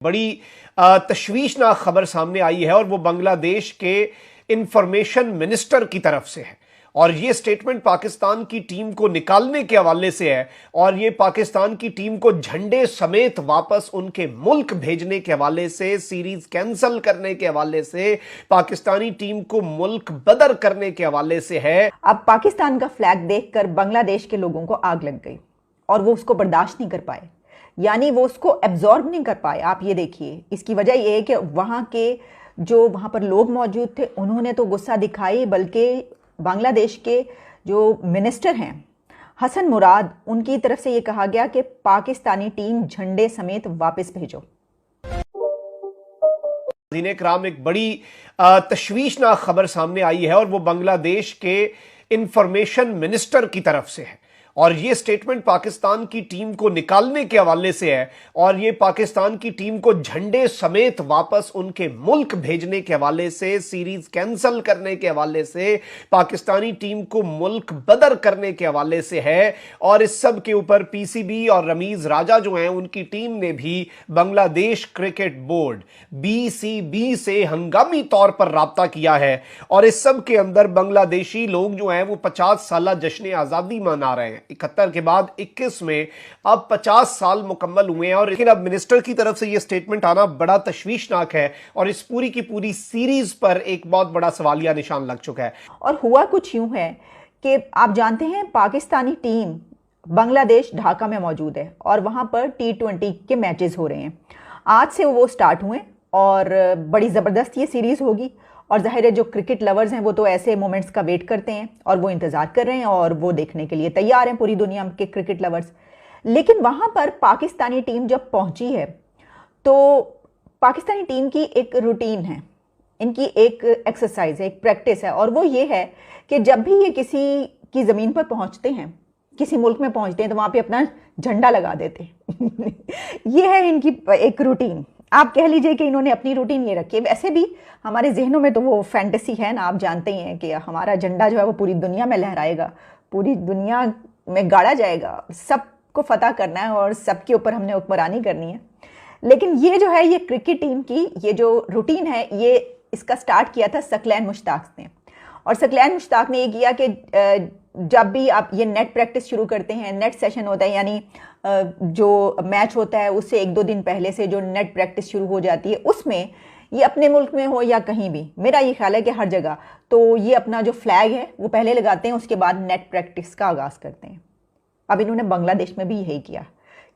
बड़ी तशवीशनाक खबर सामने आई है और वो बांग्लादेश के इंफॉर्मेशन मिनिस्टर की तरफ से है। और ये स्टेटमेंट पाकिस्तान की टीम को निकालने के हवाले से है और ये पाकिस्तान की टीम को झंडे समेत वापस उनके मुल्क भेजने के हवाले से, सीरीज कैंसिल करने के हवाले से, पाकिस्तानी टीम को मुल्क बदर करने के हवाले से है। अब पाकिस्तान का फ्लैग देखकर बांग्लादेश के लोगों को आग लग गई और वो उसको बर्दाश्त नहीं कर पाए, यानी वो उसको एब्जॉर्ब नहीं कर पाए। आप ये देखिए, इसकी वजह ये है कि वहाँ पर लोग मौजूद थे उन्होंने तो गुस्सा दिखाई, बल्कि बांग्लादेश के जो मिनिस्टर हैं हसन मुराद, उनकी तरफ से ये कहा गया कि पाकिस्तानी टीम झंडे समेत वापस भेजो। इकराम, एक बड़ी तशवीशनाक खबर सामने आई है और वो बांग्लादेश के इंफॉर्मेशन मिनिस्टर की तरफ से है और ये स्टेटमेंट पाकिस्तान की टीम को निकालने के हवाले से है और ये पाकिस्तान की टीम को झंडे समेत वापस उनके मुल्क भेजने के हवाले से, सीरीज कैंसिल करने के हवाले से, पाकिस्तानी टीम को मुल्क बदर करने के हवाले से है। और इस सब के ऊपर पीसीबी और रमीज राजा जो हैं उनकी टीम ने भी बांग्लादेश क्रिकेट बोर्ड बीसीबी से हंगामी तौर पर राब्ता किया है और इस सब के अंदर बांग्लादेशी लोग जो हैं वो 50 साल जश्न आज़ादी मना रहे हैं। 71 के बाद 21 में अब 50 साल मुकम्मल हुए हैं और लेकिन अब मिनिस्टर की तरफ से यह स्टेटमेंट आना बड़ा तशवीशनाक है और इस पूरी की पूरी सीरीज पर एक बहुत बड़ा सवालिया निशान लग चुका है। और हुआ कुछ यूं है कि आप जानते हैं पाकिस्तानी टीम बांग्लादेश ढाका में मौजूद है और वहां पर T20 के मैचेस हो रहे हैं। आज से वो स्टार्ट हुए और बड़ी ज़बरदस्त ये सीरीज़ होगी और जाहिर है जो क्रिकेट लवर्स हैं वो तो ऐसे मोमेंट्स का वेट करते हैं और वो इंतज़ार कर रहे हैं और वो देखने के लिए तैयार हैं, पूरी दुनिया के क्रिकेट लवर्स। लेकिन वहाँ पर पाकिस्तानी टीम जब पहुँची है तो पाकिस्तानी टीम की एक रूटीन है, इनकी एक एक्सरसाइज है, एक प्रैक्टिस है और वो ये है कि जब भी ये किसी की ज़मीन पर पहुँचते हैं, किसी मुल्क में पहुँचते हैं तो वहाँ पर अपना झंडा लगा देते हैं ये है इनकी एक रूटीन। आप कह लीजिए कि इन्होंने अपनी रूटीन ये रखी है। वैसे भी हमारे जहनों में तो वो फैंटेसी है ना, आप जानते ही हैं कि हमारा झंडा जो है वो पूरी दुनिया में लहराएगा, पूरी दुनिया में गाड़ा जाएगा, सबको फतह करना है और सबके ऊपर हमने हुक्मरानी करनी है। लेकिन ये जो है ये क्रिकेट टीम की ये जो रूटीन है, ये इसका स्टार्ट किया था सकलैन मुश्ताक ने। और सकलैन मुश्ताक ने ये किया कि जब भी आप ये नेट प्रैक्टिस शुरू करते हैं, नेट सेशन होता है, यानी जो मैच होता है उससे 1-2 दिन पहले से जो नेट प्रैक्टिस शुरू हो जाती है, उसमें ये अपने मुल्क में हो या कहीं भी, मेरा ये ख्याल है कि हर जगह तो ये अपना जो फ्लैग है वो पहले लगाते हैं, उसके बाद नेट प्रैक्टिस का आगाज़ करते हैं। अब इन्होंने बांग्लादेश में भी यही किया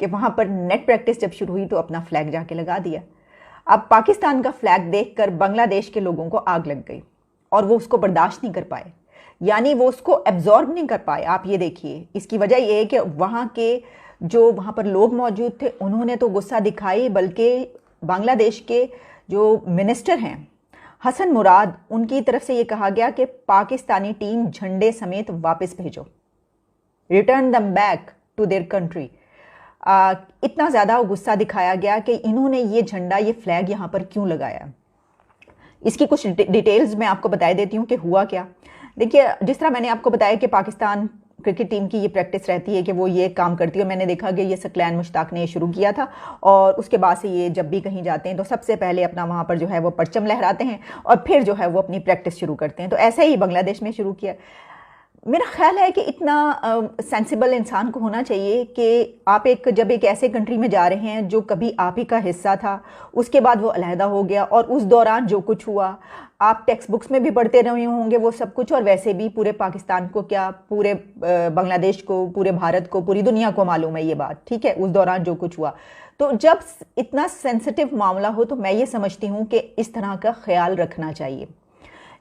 कि वहाँ पर नेट प्रैक्टिस जब शुरू हुई तो अपना फ्लैग जाके लगा दिया। अब पाकिस्तान का फ्लैग देखकर बांग्लादेश के लोगों को आग लग गई और वो उसको बर्दाश्त नहीं कर पाए, यानी वो उसको एब्जॉर्ब नहीं कर पाए। आप ये देखिए, इसकी वजह ये है कि वहाँ पर लोग मौजूद थे उन्होंने तो गुस्सा दिखाई, बल्कि बांग्लादेश के जो मिनिस्टर हैं हसन मुराद, उनकी तरफ से ये कहा गया कि पाकिस्तानी टीम झंडे समेत वापस भेजो, return them back to their country. इतना ज़्यादा गुस्सा दिखाया गया कि इन्होंने ये झंडा, ये फ्लैग यहाँ पर क्यों लगाया। इसकी कुछ डिटेल्स मैं आपको बता देती हूँ कि हुआ क्या। देखिए, जिस तरह मैंने आपको बताया कि पाकिस्तान क्रिकेट टीम की ये प्रैक्टिस रहती है कि वो ये काम करती है, मैंने देखा कि ये सकलैन मुश्ताक ने शुरू किया था और उसके बाद से ये जब भी कहीं जाते हैं तो सबसे पहले अपना वहाँ पर जो है वो परचम लहराते हैं और फिर जो है वो अपनी प्रैक्टिस शुरू करते हैं। तो ऐसे ही बांग्लादेश में शुरू किया। मेरा ख्याल है कि इतना सेंसिबल इंसान को होना चाहिए कि आप जब एक ऐसे कंट्री में जा रहे हैं जो कभी आप ही का हिस्सा था, उसके बाद वो अलहदा हो गया और उस दौरान जो कुछ हुआ आप टेक्स्ट बुक्स में भी पढ़ते रहे होंगे वो सब कुछ, और वैसे भी पूरे पाकिस्तान को क्या, पूरे बांग्लादेश को, पूरे भारत को, पूरी दुनिया को मालूम है ये बात, ठीक है, उस दौरान जो कुछ हुआ। तो जब इतना सेंसिटिव मामला हो तो मैं ये समझती हूँ कि इस तरह का ख्याल रखना चाहिए।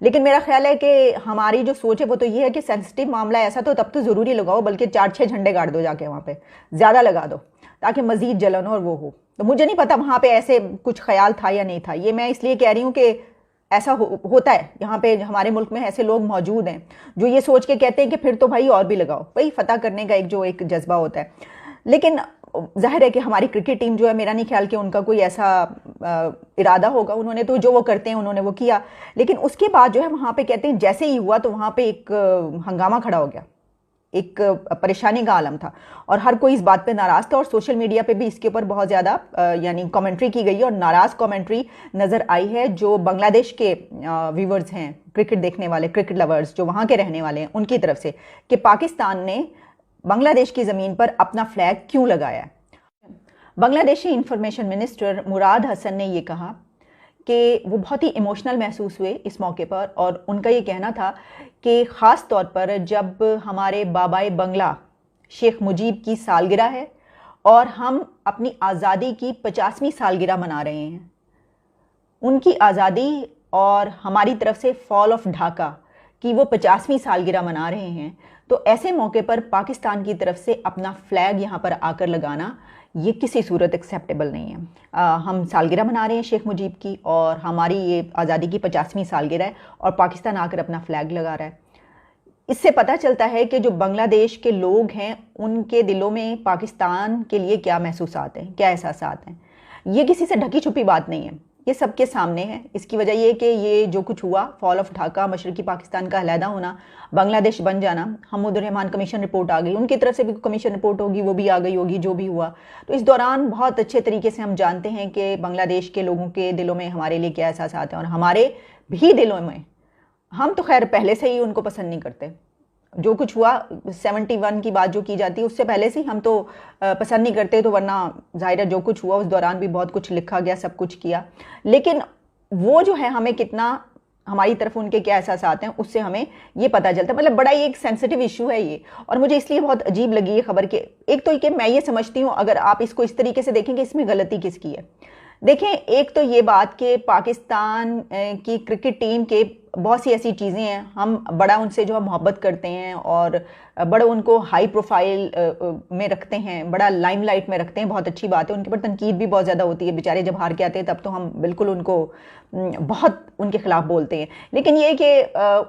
लेकिन मेरा ख्याल है कि हमारी जो सोच है वो तो ये है कि सेंसिटिव मामला ऐसा तो तब तो ज़रूरी लगाओ, बल्कि 4-6 झंडे गाड़ दो जाके, वहाँ पे ज़्यादा लगा दो ताकि मज़ीद जलन और वो हो। तो मुझे नहीं पता वहाँ पे ऐसे कुछ ख्याल था या नहीं था, ये मैं इसलिए कह रही हूँ कि ऐसा होता है। यहाँ पे हमारे मुल्क में ऐसे लोग मौजूद हैं जो ये सोच के कहते हैं कि फिर तो भाई और भी लगाओ, भाई फतह करने का एक जज्बा होता है। लेकिन जाहिर है कि हमारी क्रिकेट टीम जो है, मेरा नहीं ख्याल कि उनका कोई ऐसा इरादा होगा, उन्होंने तो जो वो करते हैं उन्होंने वो किया। लेकिन उसके बाद जो है वहाँ पे कहते हैं जैसे ही हुआ तो वहाँ पे एक हंगामा खड़ा हो गया, एक परेशानी का आलम था और हर कोई इस बात पे नाराज़ था और सोशल मीडिया पे भी इसके ऊपर बहुत ज़्यादा यानी कमेंट्री की गई है और नाराज़ कमेंट्री नज़र आई है जो बांग्लादेश के व्यूवर्स हैं, क्रिकेट देखने वाले, क्रिकेट लवर्स जो वहाँ के रहने वाले हैं उनकी तरफ से, कि पाकिस्तान ने बांग्लादेश की ज़मीन पर अपना फ्लैग क्यों लगाया है। बांग्लादेशी इंफॉर्मेशन मिनिस्टर मुराद हसन ने ये कहा कि वो बहुत ही इमोशनल महसूस हुए इस मौके पर और उनका ये कहना था कि ख़ास तौर पर जब हमारे बाबाए बंगला शेख मुजीब की सालगिरह है और हम अपनी आज़ादी की 50वीं सालगिरह मना रहे हैं, उनकी आज़ादी और हमारी तरफ से फॉल ऑफ ढाका की वो 50वीं सालगिरह मना रहे हैं, तो ऐसे मौके पर पाकिस्तान की तरफ से अपना फ्लैग यहाँ पर आकर लगाना ये किसी सूरत एक्सेप्टेबल नहीं है। हम सालगिरह मना रहे हैं शेख मुजीब की और हमारी ये आज़ादी की 50वीं सालगिरह है और पाकिस्तान आकर अपना फ्लैग लगा रहा है। इससे पता चलता है कि जो बांग्लादेश के लोग हैं उनके दिलों में पाकिस्तान के लिए क्या महसूसात हैं, क्या एहसासात हैं। ये किसी से ढकी छुपी बात नहीं है, ये सबके सामने है। इसकी वजह ये कि ये जो कुछ हुआ, फॉल ऑफ ढाका, मशरकी पाकिस्तान का अलहदा होना, बांग्लादेश बन जाना, हम्मुद रहमान कमीशन रिपोर्ट आ गई, उनकी तरफ से भी कमीशन रिपोर्ट होगी, वो भी आ गई होगी, जो भी हुआ। तो इस दौरान बहुत अच्छे तरीके से हम जानते हैं कि बांग्लादेश के लोगों के दिलों में हमारे लिए क्या एहसासात हैं और हमारे भी दिलों में। हम तो खैर पहले से ही उनको पसंद नहीं करते, जो कुछ हुआ 71 की बात जो की जाती है उससे पहले से हम तो पसंद नहीं करते, तो वरना जाहिर है जो कुछ हुआ उस दौरान भी बहुत कुछ लिखा गया, सब कुछ किया, लेकिन वो जो है हमें कितना, हमारी तरफ उनके क्या एहसास आते हैं उससे हमें ये पता चलता है। मतलब बड़ा ही एक सेंसिटिव इशू है ये, और मुझे इसलिए बहुत अजीब लगी ये खबर के, एक तो कि मैं ये समझती हूँ अगर आप इसको इस तरीके से देखेंगे इसमें गलती किसकी है। देखें, एक तो ये बात कि पाकिस्तान की क्रिकेट टीम के बहुत सी ऐसी चीज़ें हैं, हम बड़ा उनसे जो है मोहब्बत करते हैं और बड़ा उनको हाई प्रोफाइल में रखते हैं, बड़ा लाइमलाइट में रखते हैं, बहुत अच्छी बात है। उनके पर तनकीद भी बहुत ज़्यादा होती है, बेचारे जब हार के आते हैं तब तो हम बिल्कुल उनको बहुत उनके खिलाफ बोलते हैं, लेकिन ये कि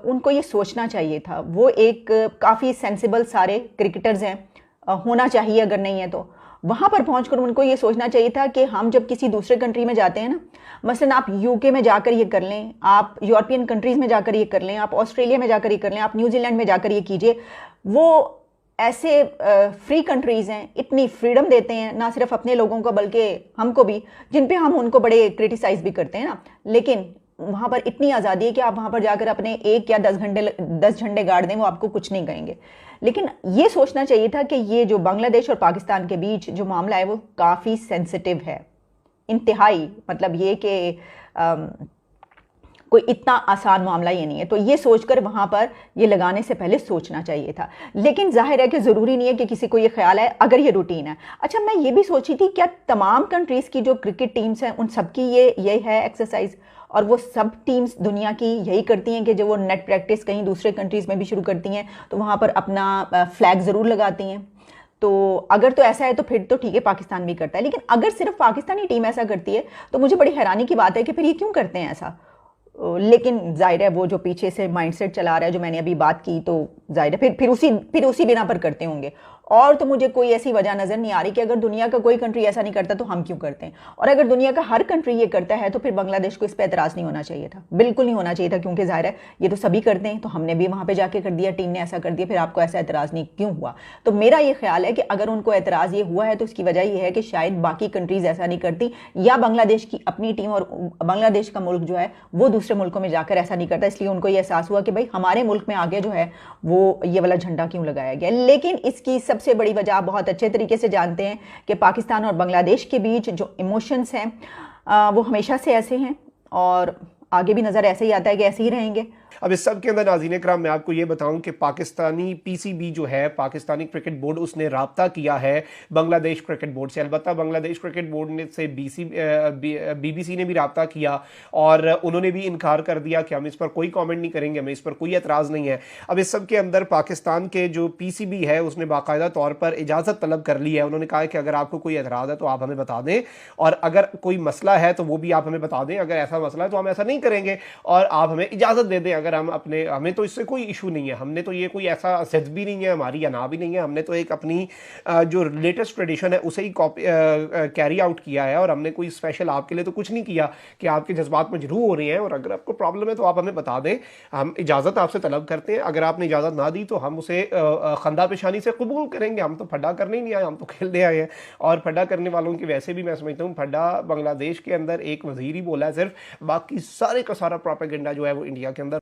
उनको ये सोचना चाहिए था, वो एक काफ़ी सेंसिबल सारे क्रिकेटर्स हैं, होना चाहिए, अगर नहीं है तो वहाँ पर पहुंचकर उनको ये सोचना चाहिए था कि हम जब किसी दूसरे कंट्री में जाते हैं ना, मसलन आप यूके में जाकर ये कर लें, आप यूरोपियन कंट्रीज़ में जाकर ये कर लें, आप ऑस्ट्रेलिया में जाकर ये कर लें, आप न्यूजीलैंड में जाकर ये कीजिए, वो ऐसे फ्री कंट्रीज़ हैं, इतनी फ्रीडम देते हैं ना सिर्फ अपने लोगों को बल्कि हमको भी, जिन पे हम उनको बड़े क्रिटिसाइज़ भी करते हैं ना, लेकिन वहाँ पर इतनी आज़ादी है कि आप वहाँ पर जाकर अपने 1 या 10 झंडे गाड़ दें, वो आपको कुछ नहीं कहेंगे। लेकिन ये सोचना चाहिए था कि ये जो बांग्लादेश और पाकिस्तान के बीच जो मामला है वो काफ़ी सेंसिटिव है, इंतहाई, मतलब ये कि कोई इतना आसान मामला ये नहीं है। तो ये सोचकर वहाँ पर ये लगाने से पहले सोचना चाहिए था, लेकिन जाहिर है कि ज़रूरी नहीं है कि किसी को ये ख्याल है अगर ये रूटीन है। अच्छा, मैं ये भी सोची थी क्या तमाम कंट्रीज़ की जो क्रिकेट टीम्स हैं उन सबकी ये है एक्सरसाइज, और वो सब टीम्स दुनिया की यही करती हैं कि जब वो नेट प्रैक्टिस कहीं दूसरे कंट्रीज़ में भी शुरू करती हैं तो वहाँ पर अपना फ्लैग ज़रूर लगाती हैं। तो अगर तो ऐसा है तो फिर तो ठीक है, पाकिस्तान भी करता है, लेकिन अगर सिर्फ पाकिस्तानी टीम ऐसा करती है तो मुझे बड़ी हैरानी की बात है कि फिर ये क्यों करते हैं ऐसा। लेकिन जाहिर है वो जो पीछे से माइंडसेट चला रहा है जो मैंने अभी बात की, तो जाहिर है फिर उसी बिना पर करते होंगे। और तो मुझे कोई ऐसी वजह नज़र नहीं आ रही कि अगर दुनिया का कोई कंट्री ऐसा नहीं करता तो हम क्यों करते हैं, और अगर दुनिया का हर कंट्री ये करता है तो फिर बांग्लादेश को इस पर एतराज़ नहीं होना चाहिए था, बिल्कुल नहीं होना चाहिए था, क्योंकि जाहिर है ये तो सभी करते हैं, तो हमने भी वहाँ पे जाके कर दिया, टीम ने ऐसा कर दिया, फिर आपको ऐसा एतराज़ नहीं क्यों हुआ। तो मेरा ये ख्याल है कि अगर उनको एतराज़ ये हुआ है तो उसकी वजह यह है कि शायद बाकी कंट्रीज़ ऐसा नहीं करती, या बांग्लादेश की अपनी टीम और बांग्लादेश का मुल्क जो है वो दूसरे मुल्कों में जाकर ऐसा नहीं करता, इसलिए उनको ये एहसास हुआ कि भाई हमारे मुल्क में आगे जो है वो ये वाला झंडा क्यों लगाया गया। लेकिन इसकी सबसे बड़ी वजह बहुत अच्छे तरीके से जानते हैं कि पाकिस्तान और बांग्लादेश के बीच जो इमोशंस हैं वो हमेशा से ऐसे हैं और आगे भी नज़र ऐसे ही आता है कि ऐसे ही रहेंगे। अब इस सब के अंदर नाज़रीन कराम मैं आपको ये बताऊं कि पाकिस्तानी पीसीबी जो है, पाकिस्तानी क्रिकेट बोर्ड, उसने राब्ता किया है बांग्लादेश क्रिकेट बोर्ड से। अलबत्ता बांग्लादेश क्रिकेट बोर्ड ने से बीबीसी ने भी राब्ता किया और उन्होंने भी इनकार कर दिया कि हम इस पर कोई कमेंट नहीं करेंगे, हमें इस पर कोई एतराज़ नहीं है। अब इस सब के अंदर पाकिस्तान के जो पीसीबी है उसने बाकायदा तौर पर इजाज़त तलब कर ली है। उन्होंने कहा है कि अगर आपको कोई एतराज़ है तो आप हमें बता दें, और अगर कोई मसला है तो वो भी आप हमें बता दें, अगर ऐसा मसला है तो हम ऐसा नहीं करेंगे और आप हमें इजाज़त दे दें अगर हम अपने, हमें तो इससे कोई इशू नहीं है, हमने तो ये कोई ऐसा जिद भी नहीं है हमारी या ना भी नहीं है, हमने तो एक अपनी जो लेटेस्ट ट्रेडिशन है उसे ही कॉपी कैरी आउट किया है, और हमने कोई स्पेशल आपके लिए तो कुछ नहीं किया कि आपके जज्बात मजरूह हो रहे हैं। और अगर आपको प्रॉब्लम है तो आप हमें बता दें, हम इजाज़त आपसे तलब करते हैं। अगर आपने इजाज़त ना दी तो हम उसे खंदा पेशानी से कबूल करेंगे। हम तो फड्डा करने ही नहीं आए, हम तो खेलने आए हैं। और फड्डा करने वालों की वैसे भी मैं समझता हूँ फड्डा बांग्लादेश के अंदर एक वजीर ही बोला है सिर्फ, बाकी सारे का सारा प्रोपेगेंडा जो है वो इंडिया के अंदर